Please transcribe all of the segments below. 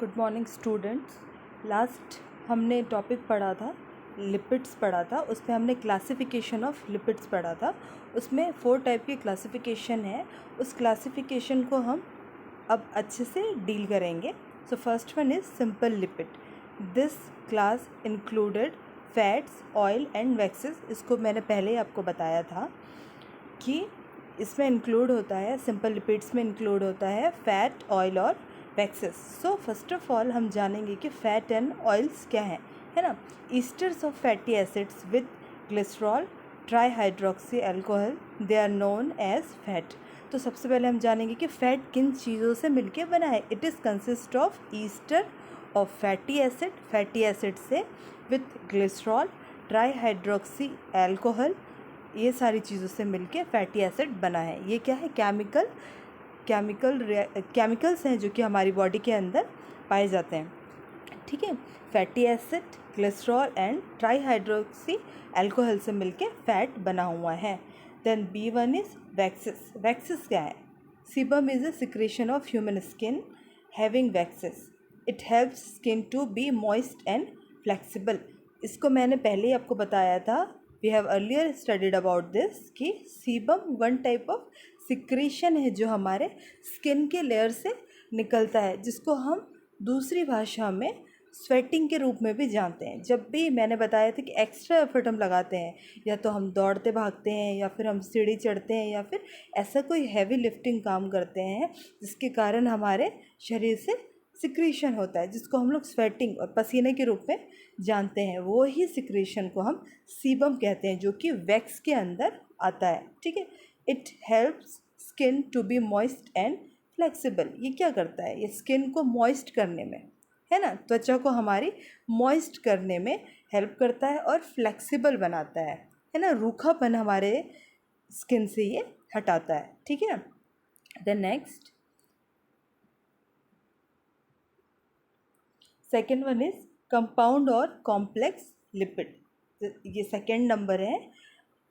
Good morning students. Last हमने topic पढ़ा था, लिपिड्स पढ़ा था। उसमें हमने क्लासिफिकेशन ऑफ लिपिड्स पढ़ा था। उसमें 4 टाइप की क्लासिफिकेशन है। उस क्लासिफिकेशन को हम अब अच्छे से डील करेंगे। So first one is simple lipid. This class included fats, oil and waxes. इसको मैंने पहले ही आपको बताया था कि इसमें इंक्लूड होता है, सिंपल लिपिड्स में इंक्लूड होता है फैट, ऑयल और waxes. So first of all हम जानेंगे कि फैट एंड ऑयल्स क्या हैं, है ना। Esters of fatty acids with glycerol trihydroxy alcohol, they are known as fat. तो सबसे पहले हम जानेंगे कि फैट किन चीज़ों से मिलके बना है। It is consist of ester of fatty acid से विथ ग्लिसरॉल ट्राईहाइड्रोक्सी अल्कोहल, ये सारी चीज़ों से मिलके फैटी एसिड बना है। ये क्या है? केमिकल्स हैं जो कि हमारी बॉडी के अंदर पाए जाते हैं, ठीक है। Fatty acid, glycerol and trihydroxy alcohol से मिलके फैट बना हुआ है। Then B1 is waxes. Waxes क्या है? Sebum is a secretion of human skin having waxes. It helps skin to be moist and flexible. इसको मैंने पहले ही आपको बताया था, we have earlier studied about this, कि sebum one type of secretion है जो हमारे स्किन के लेयर से निकलता है, जिसको हम दूसरी भाषा में स्वेटिंग के रूप में भी जानते हैं। जब भी मैंने बताया था कि एक्स्ट्रा एफर्ट हम लगाते हैं, या तो हम दौड़ते भागते हैं, या फिर हम सीढ़ी चढ़ते हैं, या फिर ऐसा कोई हैवी लिफ्टिंग काम करते हैं जिसके कारण हमारे शरीर से सिक्रीशन होता है, जिसको हम लोग स्वेटिंग और पसीने के रूप में जानते हैं, वो ही सिक्रीशन को हम सीबम कहते हैं, जो कि वैक्स के अंदर आता है, ठीक है। It helps skin to be moist and flexible. ये क्या करता है? ये स्किन को मॉइस्ट करने में, है ना, त्वचा को हमारी मॉइस्ट करने में हेल्प करता है और फ्लेक्सिबल बनाता है ना, रूखापन हमारे स्किन से ये हटाता है, ठीक है। Then next, second one is compound और कॉम्प्लेक्स लिपिड। ये सेकेंड नंबर है,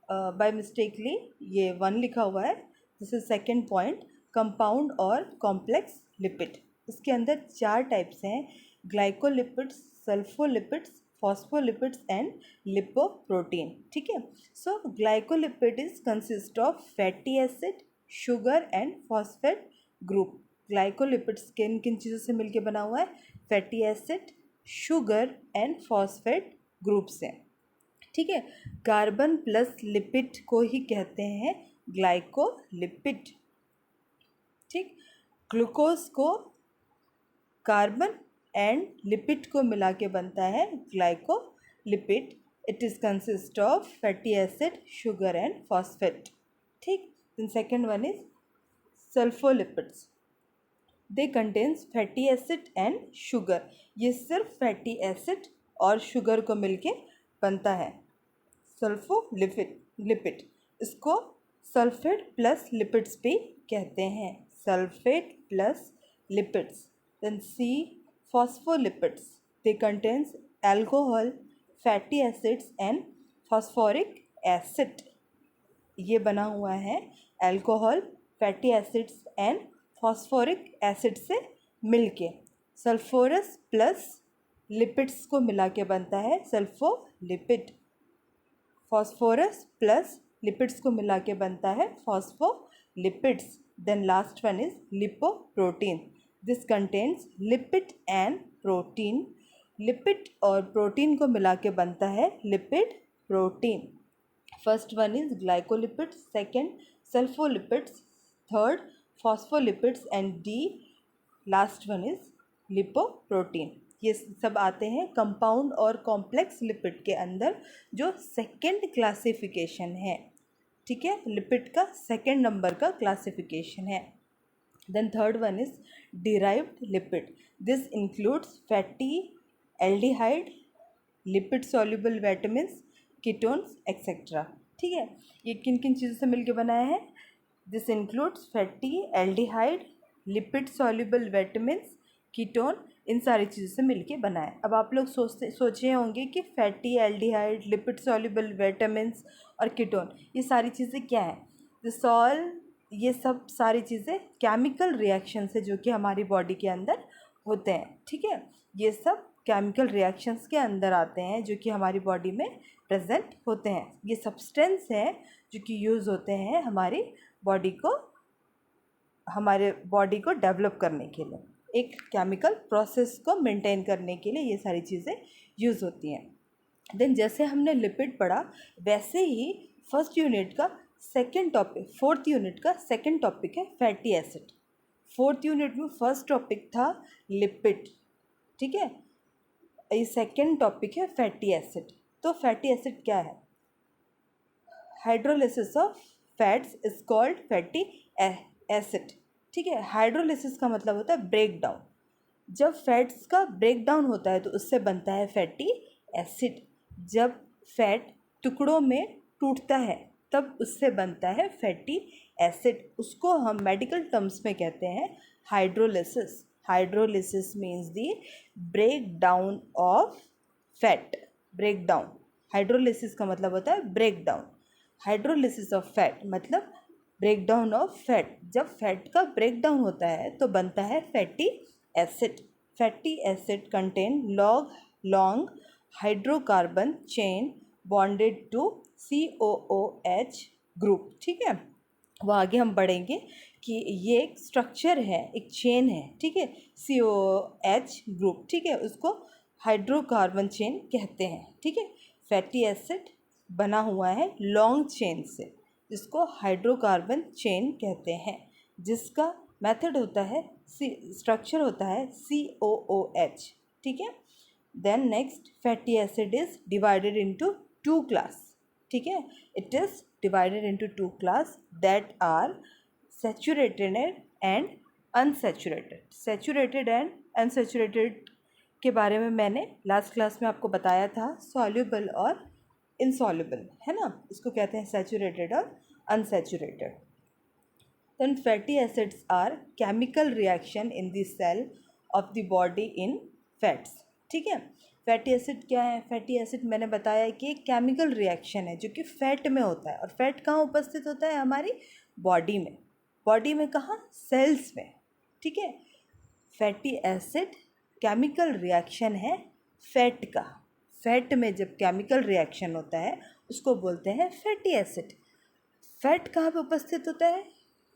बाय मिस्टेकली ये 1 लिखा हुआ है। This is second point, compound और कॉम्प्लेक्स लिपिड। इसके अंदर 4 टाइप्स हैं, glycolipids, sulpholipids, phospholipids and lipoprotein, ठीक है। So glycolipid is consist of fatty acid, sugar and phosphate group. Glycolipids किन किन चीज़ों से मिलकर बना हुआ है? Fatty acid, sugar and phosphate group से, ठीक है। कार्बन प्लस लिपिड को ही कहते हैं ग्लाइकोलिपिड, ठीक। ग्लूकोज को कार्बन एंड लिपिड को मिला के बनता है glycolipid. It is consist of fatty acid, sugar and phosphate, ठीक। Then second one is sulpholipids. They contains fatty acid and sugar. ये सिर्फ फैटी एसिड और शुगर को मिलके बनता है सल्फोलिपिड। इसको सल्फेट प्लस लिपिड्स भी कहते हैं, sulphate plus lipids. Then C, phospholipids. They contains alcohol, fatty acids and phosphoric acid. ये बना हुआ है alcohol, fatty acids and phosphoric acid से मिलके। सल्फोरस प्लस लिपिड्स को मिला के बनता है सल्फोलिपिड। फॉस्फोरस प्लस लिपिड्स को मिला के बनता है phospholipids. Then last one is lipoprotein. This contains lipid and protein. Lipid और प्रोटीन को मिला के बनता है lipid protein. First one is glycolipids, second sulfolipids, third phospholipids and the last one is lipoprotein. ये सब आते हैं कंपाउंड और कॉम्प्लेक्स लिपिड के अंदर, जो सेकेंड क्लासिफिकेशन है, ठीक है। लिपिड का सेकेंड नंबर का क्लासिफिकेशन है। Then third one is derived lipid. This includes fatty, aldehyde, lipid soluble vitamins, ketones etcetera, ठीक है। ये किन किन चीज़ों से मिलकर बनाया है? This includes fatty, aldehyde, lipid soluble vitamins, ketone, इन सारी चीज़ों से मिलके बना है। अब आप लोग सोचे होंगे कि fatty, aldehyde, lipid soluble vitamins और कीटोन, ये सारी चीज़ें क्या है? दिस ऑल, ये सब सारी चीज़ें केमिकल रिएक्शन से जो कि हमारी बॉडी के अंदर होते हैं, ठीक है। ये सब केमिकल रिएक्शंस के अंदर आते हैं जो कि हमारी बॉडी में प्रेजेंट होते हैं। ये सब्सटेंस है जो कि यूज़ होते हैं हमारे बॉडी को डेवलप करने के लिए, एक केमिकल प्रोसेस को मेंटेन करने के लिए ये सारी चीज़ें यूज़ होती हैं। देन जैसे हमने लिपिड पढ़ा, वैसे ही फर्स्ट यूनिट का सेकंड टॉपिक, फोर्थ यूनिट का सेकंड टॉपिक है फैटी एसिड। फोर्थ यूनिट में फर्स्ट टॉपिक था लिपिड, ठीक है। ये सेकंड टॉपिक है फैटी एसिड। तो फैटी एसिड क्या है? Hydrolysis of fats is called fatty acid, ठीक है। हाइड्रोलिसिस का मतलब होता है ब्रेक डाउन। जब फैट्स का ब्रेक डाउन होता है तो उससे बनता है फैटी एसिड। जब फैट टुकड़ों में टूटता है तब उससे बनता है फैटी एसिड। उसको हम मेडिकल टर्म्स में कहते हैं hydrolysis. Hydrolysis means the break down of fat. Break down, hydrolysis का मतलब होता है break down. Hydrolysis of fat मतलब ब्रेक डाउन ऑफ फैट। जब फैट का ब्रेक डाउन होता है तो बनता है fatty acid. Fatty acid contain long hydrocarbon chain bonded to COOH group, ठीक है। वो आगे हम पढ़ेंगे कि ये एक स्ट्रक्चर है, एक चेन है, ठीक है, COOH ग्रुप, ठीक है, उसको हाइड्रोकार्बन चेन कहते हैं, ठीक है। फैटी एसिड बना हुआ है लॉन्ग चेन से, जिसको हाइड्रोकार्बन चेन कहते हैं, जिसका मेथड होता है स्ट्रक्चर होता है COOH, ठीक है। Then next, fatty acid is divided into two class, ठीक है। It is divided into two class that are saturated and unsaturated. Saturated and unsaturated के बारे में मैंने लास्ट क्लास में आपको बताया था, सॉल्युबल और इनसॉल्युबल, है ना। इसको कहते हैं सैचुरेटेड और unsaturated. Then fatty acids are chemical reaction in the cell of the body in fats, ठीक है। फैटी एसिड क्या है? फैटी एसिड मैंने बताया कि एक केमिकल रिएक्शन है जो कि फैट में होता है। और फैट कहाँ उपस्थित होता है? हमारी बॉडी में। बॉडी में कहाँ? सेल्स में, ठीक है। फैटी एसिड केमिकल रिएक्शन है फैट का। फैट में जब केमिकल रिएक्शन होता है उसको बोलते हैं फैटी एसिड। फैट कहाँ पे उपस्थित होता है?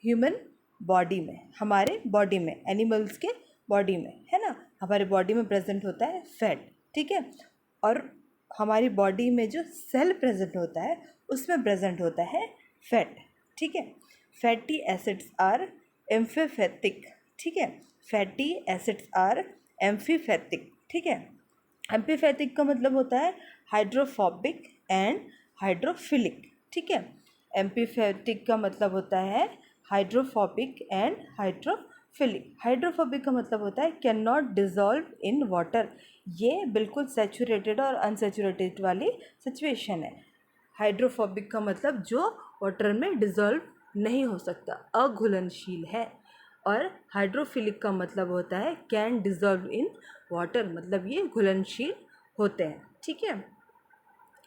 ह्यूमन बॉडी में, हमारे बॉडी में, एनिमल्स के बॉडी में, है ना। हमारे बॉडी में प्रेजेंट होता है फैट, ठीक है। और हमारी बॉडी में जो सेल प्रेजेंट होता है उसमें प्रेजेंट होता है फैट, ठीक है। फैटी एसिड्स आर एम्फीपैथिक, ठीक है। फैटी एसिड्स आर एम्फीपैथिक, ठीक है। एम्फीपैथिक का मतलब होता है हाइड्रोफोबिक एंड हाइड्रोफिलिक, ठीक है। एम्फीपैथिक का मतलब होता है हाइड्रोफोबिक एंड हाइड्रोफिलिक। हाइड्रोफोबिक का मतलब होता है can not dissolve in water. ये बिल्कुल सैचुरेटेड और अनसैचुरेटेड वाली सिचुएशन है। हाइड्रोफोबिक का मतलब जो वाटर में डिजॉल्व नहीं हो सकता, अघुलनशील है। और हाइड्रोफिलिक का मतलब होता है कैन डिजॉल्व इन वाटर, मतलब ये घुलनशील होते हैं, ठीक है।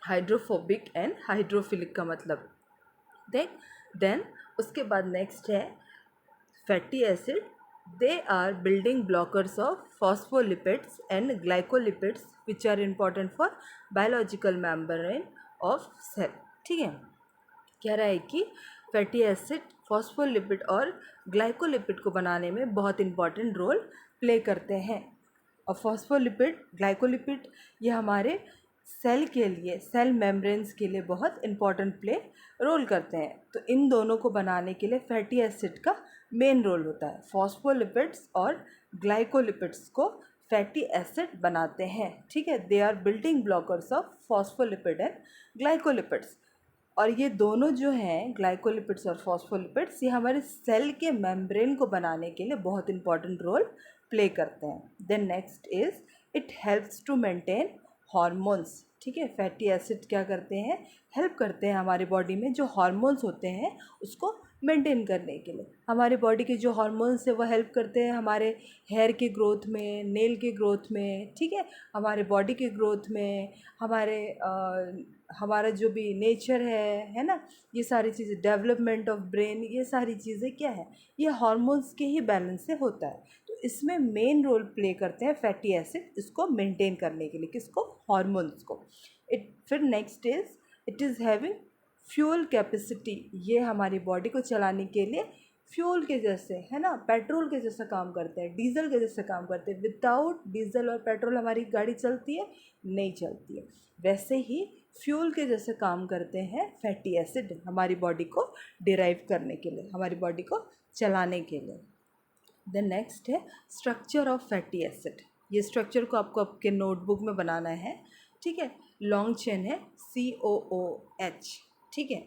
हाइड्रोफोबिक एंड हाइड्रोफिलिक का मतलब। देन उसके बाद नेक्स्ट है fatty acid. They are building blockers of phospholipids and glycolipids which are important for biological membrane of cell, ठीक है। कह रहा है कि फैटी एसिड फॉस्फोलिपिड और ग्लाइकोलिपिड को बनाने में बहुत इंपॉर्टेंट रोल प्ले करते हैं। और फॉस्फोलिपिड, ग्लाइकोलिपिड ये हमारे सेल के लिए, सेल मेम्ब्रेन्स के लिए बहुत इंपॉर्टेंट प्ले रोल करते हैं। तो इन दोनों को बनाने के लिए फैटी एसिड का मेन रोल होता है। फॉस्फोलिपिड्स और ग्लाइकोलिपिड्स को फैटी एसिड बनाते हैं, ठीक है। They are building blockers of phospholipid and glycolipids. और ये दोनों जो हैं, ग्लाइकोलिपिड्स और फॉस्फोलिपिड्स, ये हमारे सेल के मेम्ब्रेन को बनाने के लिए बहुत इंपॉर्टेंट रोल प्ले करते हैं। Then next is it helps to maintain hormones, ठीक है। फैटी एसिड क्या करते हैं? हेल्प करते हैं हमारे बॉडी में जो हार्मोन्स होते हैं उसको मेंटेन करने के लिए। हमारे बॉडी के जो हार्मोन्स है वो हेल्प करते हैं हमारे हेयर के ग्रोथ में, नेल के ग्रोथ में, ठीक है, हमारे बॉडी के ग्रोथ में, हमारा जो भी नेचर है ना, ये सारी चीज़ें, डेवलपमेंट ऑफ ब्रेन, ये सारी चीज़ें क्या है? ये हार्मोन्स के ही बैलेंस से होता है। तो इसमें मेन रोल प्ले करते हैं फैटी एसिड इसको मेंटेन करने के लिए, किसको, हार्मोन्स को। फिर next is it is having fuel capacity, ये हमारी बॉडी को चलाने के लिए फ्यूल के जैसे, है ना, पेट्रोल के जैसा काम करते हैं, डीजल के जैसे काम करते हैं। विदाउट डीजल और पेट्रोल हमारी गाड़ी चलती है, नहीं चलती है। वैसे ही फ्यूल के जैसे काम करते हैं फैटी एसिड हमारी बॉडी को डिराइव करने के लिए, हमारी बॉडी को चलाने के लिए। देन नेक्स्ट है स्ट्रक्चर ऑफ फैटी एसिड। ये स्ट्रक्चर को आपको आपके नोटबुक में बनाना है, ठीक है। लॉन्ग चेन है COOH, ठीक है,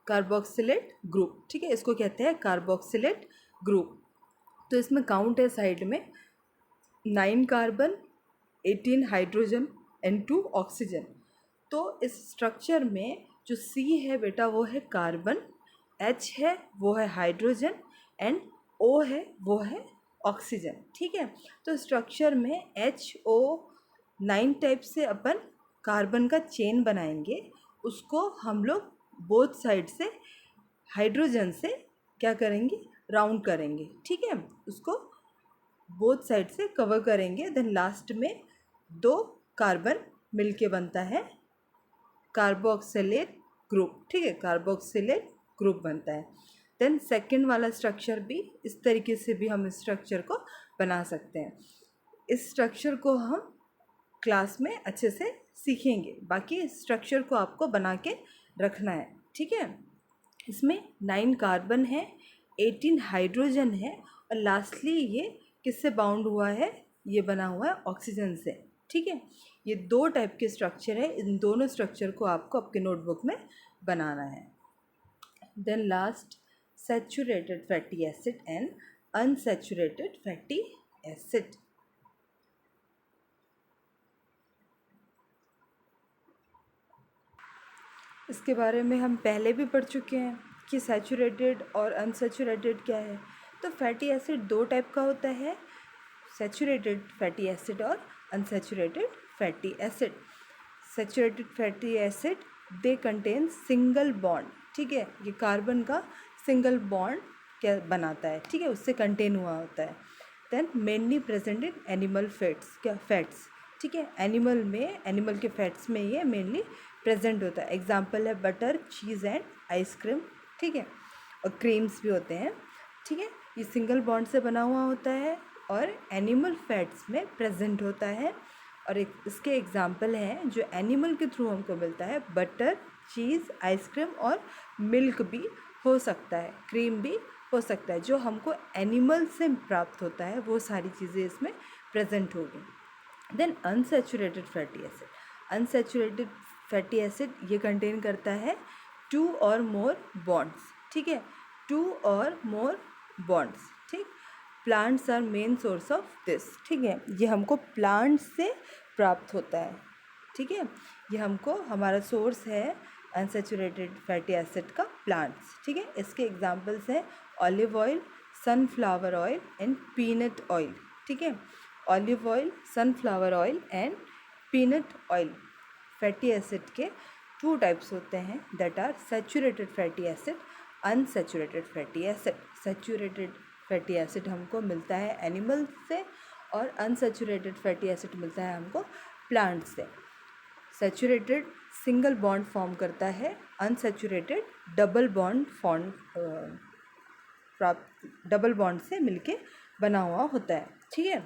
कार्बोक्सिलेट ग्रुप, ठीक है, इसको कहते हैं कार्बोक्सिलेट ग्रुप। तो इसमें काउंट है साइड में 9 कार्बन, 18 हाइड्रोजन एंड 2 ऑक्सीजन। तो इस स्ट्रक्चर में जो C है बेटा वो है कार्बन, H है वो है हाइड्रोजन एंड O है वो है ऑक्सीजन, ठीक है। तो स्ट्रक्चर में HO9 टाइप से अपन कार्बन का चेन बनाएंगे, उसको हम लोग बोथ साइड से हाइड्रोजन से क्या करेंगे, राउंड करेंगे, ठीक है, उसको बोथ साइड से कवर करेंगे। देन लास्ट में 2 कार्बन मिलके बनता है कार्बोक्सिलेट ग्रुप, ठीक है, कार्बोक्सिलेट ग्रुप बनता है। देन सेकंड वाला स्ट्रक्चर भी इस तरीके से भी हम इस स्ट्रक्चर को बना सकते हैं। इस स्ट्रक्चर को हम क्लास में अच्छे से सीखेंगे, बाकी स्ट्रक्चर को आपको बना के रखना है, ठीक है। इसमें 9 कार्बन है, 18 हाइड्रोजन है और लास्टली ये किससे बाउंड हुआ है, ये बना हुआ है ऑक्सीजन से, ठीक है। ये 2 टाइप के स्ट्रक्चर है, इन दोनों स्ट्रक्चर को आपको आपके नोटबुक में बनाना है। Then last saturated fatty acid and unsaturated fatty acid. इसके बारे में हम पहले भी पढ़ चुके हैं कि सैचुरेटेड और अनसैचुरेटेड क्या है। तो फैटी एसिड 2 टाइप का होता है, सैचुरेटेड फैटी एसिड और unsaturated fatty acid. Saturated fatty acid they contain single bond, ठीक है, ये कार्बन का सिंगल बॉन्ड क्या बनाता है, ठीक है, उससे कंटेन हुआ होता है। Then mainly present in animal fats, क्या फैट्स, ठीक है, एनिमल में, एनिमल के फैट्स में ये मेनली प्रेजेंट होता है। एग्जाम्पल है बटर, चीज़ एंड आइसक्रीम, ठीक है, और क्रीम्स भी होते हैं, ठीक है। ये सिंगल बॉन्ड से बना हुआ होता है और एनिमल फैट्स में प्रेजेंट होता है। और इसके एग्जाम्पल हैं जो एनिमल के थ्रू हमको मिलता है, बटर, चीज़, आइसक्रीम और मिल्क भी हो सकता है, क्रीम भी हो सकता है। जो हमको एनिमल से प्राप्त होता है वो सारी चीज़ें इसमें प्रेजेंट होगी। Then unsaturated fatty acid, unsaturated fatty acid ये कंटेन करता है 2 और मोर बॉन्ड्स, ठीक है, 2 और मोर बॉन्ड्स, ठीक। Plants are main source of this, ठीक है, ये हमको प्लांट्स से प्राप्त होता है, ठीक है, ये हमको हमारा सोर्स है अनसैचुरेटेड फैटी एसिड का प्लांट्स, ठीक है। इसके एग्जांपल्स हैं olive oil, sunflower oil and peanut oil, ठीक है, olive oil, sunflower oil and peanut oil. Fatty acid के 2 टाइप्स होते हैं, that are saturated fatty acid, unsaturated fatty acid. Saturated fatty acid हमको मिलता है एनिमल से और अनसैचुरेटेड फैटी एसिड मिलता है हमको प्लांट से। सैचुरेटेड सिंगल बॉन्ड फॉर्म करता है, अनसैचुरेटेड डबल बॉन्ड प्राप्त, डबल बॉन्ड से मिलके बना हुआ होता है, ठीक है।